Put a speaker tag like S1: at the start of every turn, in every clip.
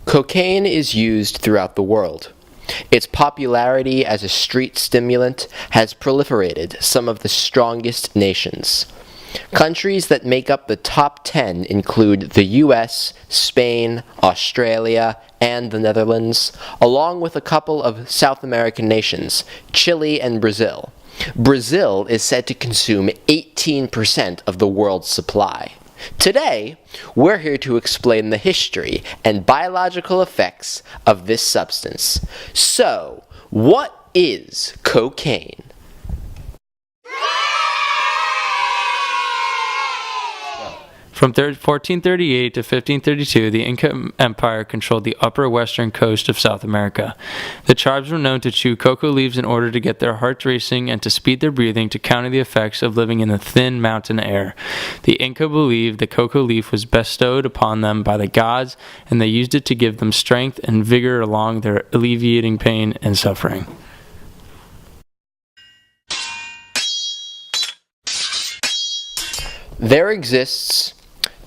S1: Cocaine is used throughout the world. Its popularity as a street stimulant has proliferated some of the strongest nations. Countries that make up the top 10 include the US, Spain, Australia, and the Netherlands, along with a couple of South American nations, Chile and Brazil. Brazil is said to consume 18% of the world's supply. Today, we're here to explain the history and biological effects of this substance. So, what is cocaine?
S2: From 1438 to 1532, the Inca Empire controlled the upper western coast of South America. The tribes were known to chew cocoa leaves in order to get their hearts racing and to speed their breathing to counter the effects of living in the thin mountain air. The Inca believed the cocoa leaf was bestowed upon them by the gods, and they used it to give them strength and vigor along their alleviating pain and suffering.
S1: There exists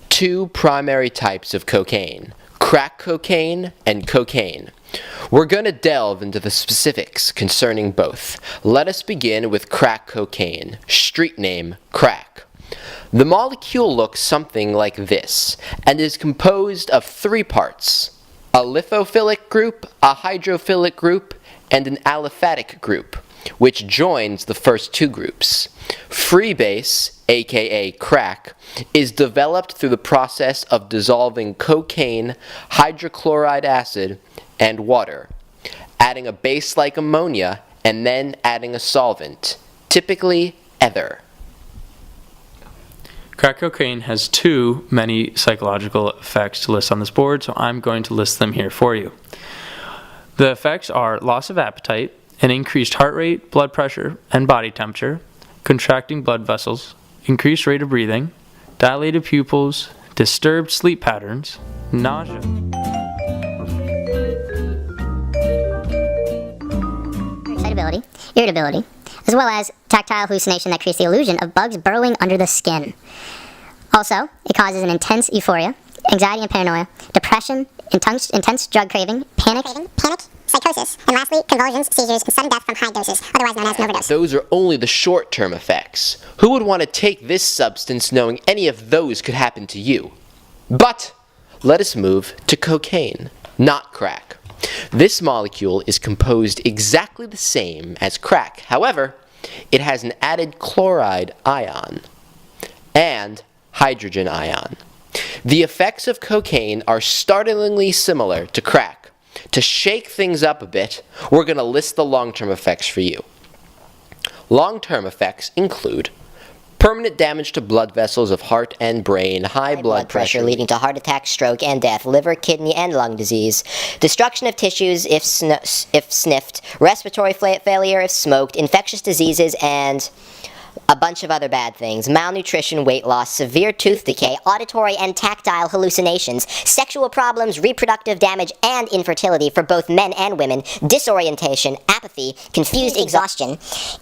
S1: two primary types of cocaine, crack cocaine and cocaine. We're going to delve into the specifics concerning both. Let us begin with crack cocaine, street name crack. The molecule looks something like this and is composed of three parts: a lithophilic group, a hydrophilic group, and an aliphatic group, which joins the first two groups. Freebase, aka crack, is developed through the process of dissolving cocaine, hydrochloride acid, and water, adding a base like ammonia, and then adding a solvent, typically ether.
S2: Crack cocaine has too many psychological effects to list on this board, so I'm going to list them here for you. The effects are loss of appetite, an increased heart rate, blood pressure, and body temperature, contracting blood vessels, increased rate of breathing, dilated pupils, disturbed sleep patterns, nausea.
S3: Excitability, irritability, as well as tactile hallucination that creates the illusion of bugs burrowing under the skin. Also, it causes an intense euphoria, anxiety and paranoia, depression, intense drug craving, panic,
S4: psychosis, and lastly, convulsions, seizures, and sudden death from high doses, otherwise known as an overdose.
S1: Those are only the short-term effects. Who would want to take this substance knowing any of those could happen to you? But let us move to cocaine, not crack. This molecule is composed exactly the same as crack. However, it has an added chloride ion and hydrogen ion. The effects of cocaine are startlingly similar to crack. To shake things up a bit, we're going to list the long-term effects for you. Long-term effects include permanent damage to blood vessels of heart and brain, high blood pressure
S5: leading to heart attack, stroke, and death, liver, kidney, and lung disease, destruction of tissues if sniffed, respiratory failure if smoked, infectious diseases, and a bunch of other bad things: malnutrition, weight loss, severe tooth decay, auditory and tactile hallucinations, sexual problems, reproductive damage, and infertility for both men and women, disorientation, apathy, confused exhaustion,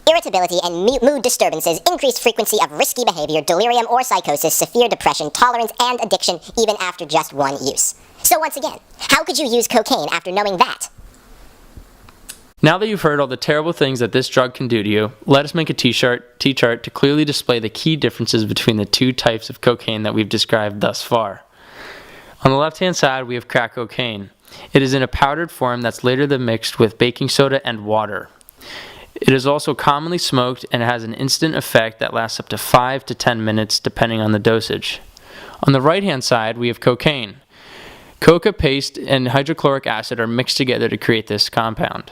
S4: irritability and mood disturbances, increased frequency of risky behavior, delirium or psychosis, severe depression, tolerance, and addiction even after just one use. So once again, how could you use cocaine after knowing that?
S2: Now that you've heard all the terrible things that this drug can do to you, let us make a T-chart to clearly display the key differences between the two types of cocaine that we've described thus far. On the left-hand side, we have crack cocaine. It is in a powdered form that's later then mixed with baking soda and water. It is also commonly smoked and has an instant effect that lasts up to 5 to 10 minutes depending on the dosage. On the right-hand side, we have cocaine. Coca paste and hydrochloric acid are mixed together to create this compound.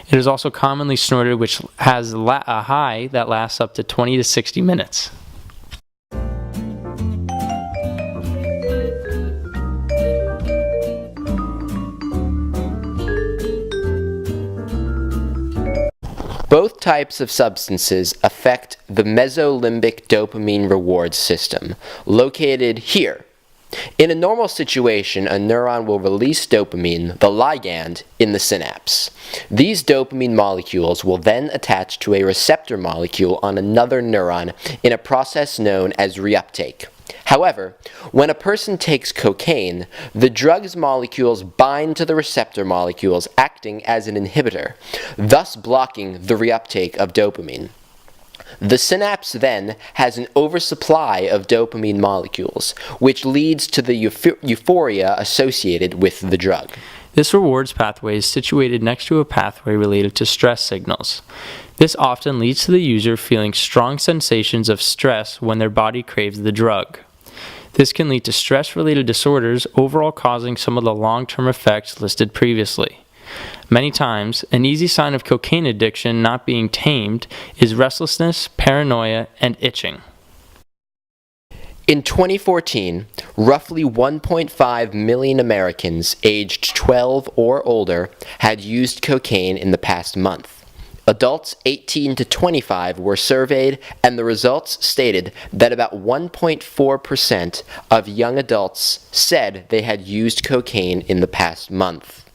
S2: It is also commonly snorted, which has a high that lasts up to 20 to 60 minutes.
S1: Both types of substances affect the mesolimbic dopamine reward system, located here. In a normal situation, a neuron will release dopamine, the ligand, in the synapse. These dopamine molecules will then attach to a receptor molecule on another neuron in a process known as reuptake. However, when a person takes cocaine, the drug's molecules bind to the receptor molecules, acting as an inhibitor, thus blocking the reuptake of dopamine. The synapse then has an oversupply of dopamine molecules, which leads to the euphoria associated with the drug.
S2: This rewards pathway is situated next to a pathway related to stress signals. This often leads to the user feeling strong sensations of stress when their body craves the drug. This can lead to stress-related disorders, overall causing some of the long-term effects listed previously. Many times, an easy sign of cocaine addiction not being tamed is restlessness, paranoia, and itching.
S1: In 2014, roughly 1.5 million Americans aged 12 or older had used cocaine in the past month. Adults 18 to 25 were surveyed, and the results stated that about 1.4% of young adults said they had used cocaine in the past month.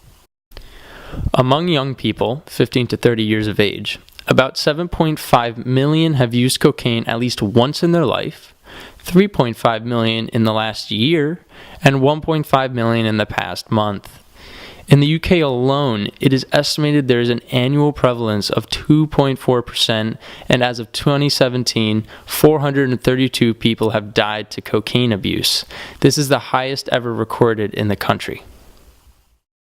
S2: Among young people, 15 to 30 years of age, about 7.5 million have used cocaine at least once in their life, 3.5 million in the last year, and 1.5 million in the past month. In the UK alone, it is estimated there is an annual prevalence of 2.4%, and as of 2017, 432 people have died to cocaine abuse. This is the highest ever recorded in the country.